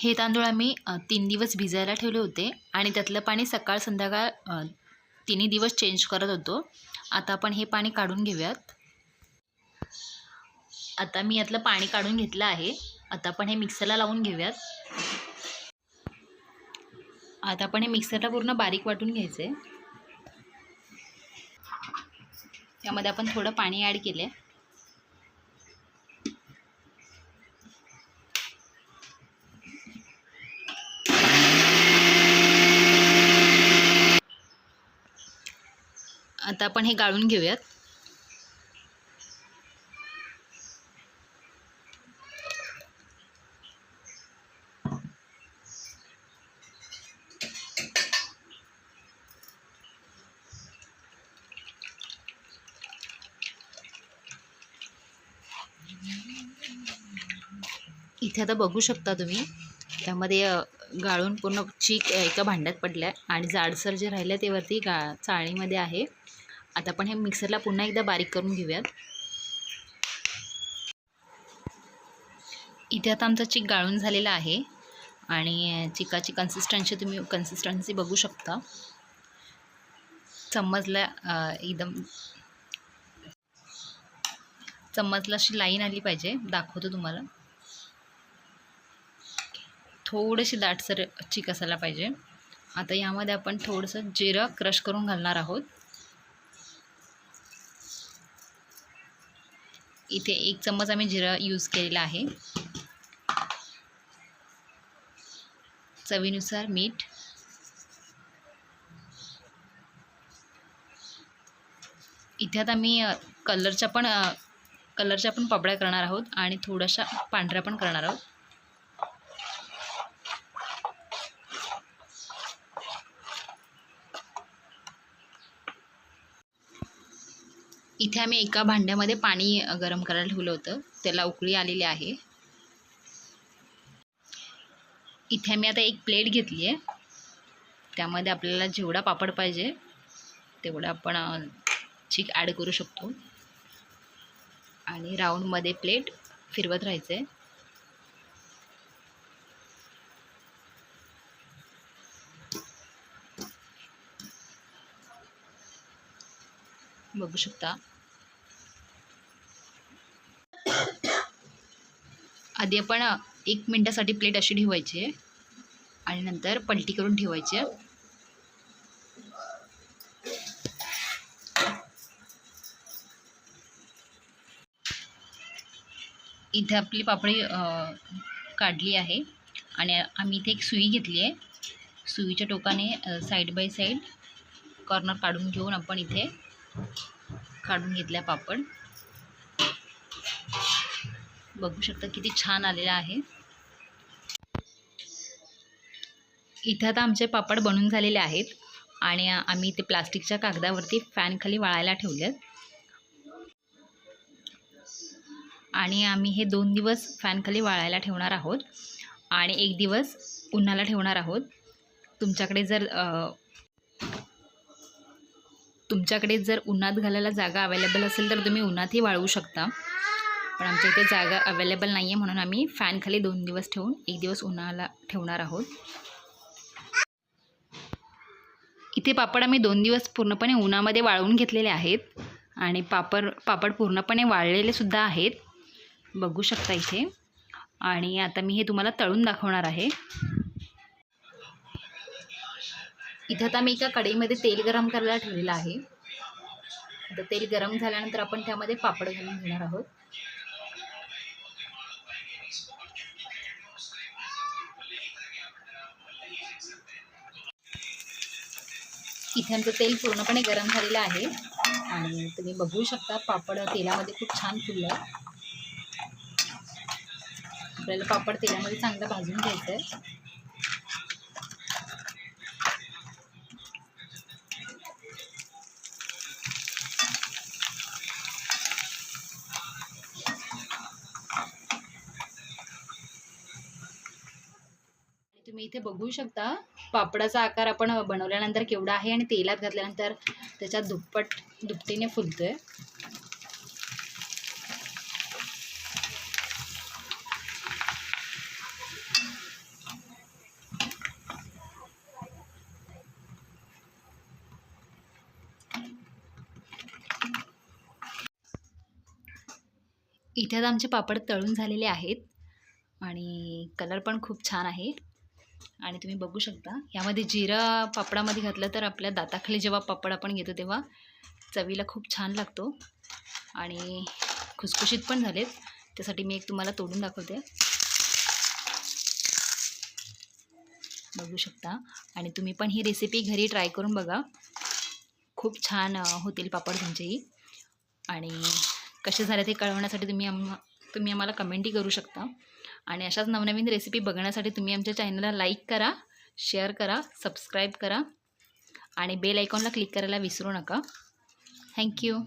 हे तांदूळ आम्ही 3 दिवस भिजायला ठेवले होते आणि त्यातलं पाणी सकाळ संध्याकाळ तिन्ही दिवस चेंज करत होतो. आता आपण हे पाणी काढून घेऊयात. आता मी यातलं पाणी काढून घेतलं आहे. आता आपण हे मिक्सरला लावून घेऊयात. आता आपण हे मिक्सरला पूर्ण बारीक वाटून घ्यायचं आहे. त्यामध्ये आपण थोडं पाणी ॲड केलं आहे. आता आपण हे गाळून घेऊयात. इथे आता बघू शकता तुम्ही, त्यामध्ये गाळून पूर्ण चीक एका भांड्यात पडल्या आणि जाडसर जे राहिलं ते वरती चाळणीमध्ये आहे. आता आपण हे मिक्सरला पुन्हा एकदा बारीक करून घेऊयात. इथे आता आमचा चीक गाळून झालेला आहे आणि चिकाची कन्सिस्टन्सी बघू शकता. चम्मचला अशी लाईन आली पाहिजे. दाखवतो तुम्हाला. थोडीशी दाटसर चीक असायला पाहिजे. आता यामध्ये आपण थोडंसं जिरं क्रश करून घालणार आहोत. इथे 1 चम्मच आम्ही जिरं यूज केलेला आहे. चवीनुसार मीठ. इथे आता मी कलरच्या पण पापड्या करणार आहोत आणि थोड्याशा पांढऱ्या पण करणार आहोत. इथे आम्ही एका भांड्यामध्ये पाणी गरम करायला ठेवलं होतं. त्याला उकळी आलेली आहे. इथे मी आता एक प्लेट घेतली आहे. त्यामध्ये आपल्याला जेवढा पापड पाहिजे तेवढा आपण चीक ॲड करू शकतो आणि राऊंडमध्ये प्लेट फिरवत राहायचं आहे. बघू शकता. आधी आपण 1 मिनिटासाठी प्लेट अशी ठेवायची आहे आणि नंतर पलटी करून ठेवायची आहे. इथे आपली पापडी काढली आहे आणि आम्ही इथे एक सुई घेतली आहे. सुईच्या टोकाने साईड बाय साईड कॉर्नर काढून घेऊन आपण इथे काढून घेतल्या पापड. बघू शकता किती छान आलेला आहे. इथे आता आमचे पापड बनून झालेले आहेत आणि आम्ही ते प्लास्टिकच्या कागदावरती फॅन खाली वाळायला ठेवलेत आणि आम्ही हे 2 दिवस फॅन खाली वाळायला ठेवणार आहोत आणि 1 दिवस उन्हाला ठेवणार आहोत. तुमच्याकडे जर उन्हात घालायला जागा अवेलेबल असेल तर तुम्ही उन्हातही वाळवू शकता. पण आमच्या इथे जागा अवेलेबल नाही आहे म्हणून आम्ही फॅन खाली 2 दिवस ठेवून 1 दिवस उन्हाला ठेवणार आहोत. इथे पापड आम्ही 2 दिवस पूर्णपणे उन्हामध्ये वाळवून घेतलेले आहेत आणि पापड पूर्णपणे वाळलेले सुद्धा आहेत. बघू शकता इथे. आणि आता मी हे तुम्हाला तळून दाखवणार आहे. इथे आता मी एका कढईमध्ये तेल गरम करायला ठेवलेलं आहे. आता तेल गरम झाल्यानंतर आपण त्यामध्ये पापड घालून घेणार आहोत. इथे आमचं तेल पूर्णपणे गरम झालेलं आहे आणि तुम्ही बघू शकता पापड तेलामध्ये खूप छान फुललं आहे. आपल्याला पापड तेलामध्ये चांगलं भाजून घ्यायचं आहे. तुम्ही इथे बघू शकता पापडाचा आकार आपण बनवल्यानंतर केवढा आहे आणि तेलात घातल्यानंतर त्याच्या दुपटीने फुलतोय. इथे आता आमचे पापड तळून झालेले आहेत आणि कलर पण खूप छान आहे. आणि तुम्ही बघू शकता यामध्ये जिरा पापडामध्ये घातलं तर आपल्या दाताखाली जेव्हा पापड आपण घेतो तेव्हा चवीला खूप छान लागतो आणि खुसखुशीत पण झालेत. त्यासाठी मी एक तुम्हाला तोडून दाखवते. बघू शकता आणि तुम्ही पण ही रेसिपी घरी ट्राय करून बघा. खूप छान होतील पापड तुमचेही. आणि कसे झाले ते कळवण्यासाठी तुम्ही आम्हाला कमेंटही करू शकता. आणि अशाच नवनवीन रेसिपी बघण्यासाठी तुम्ही आमच्या चॅनलला लाईक करा, शेअर करा, सबस्क्राईब करा आणि बेल आयकॉनला क्लिक करायला विसरू नका. थँक्यू.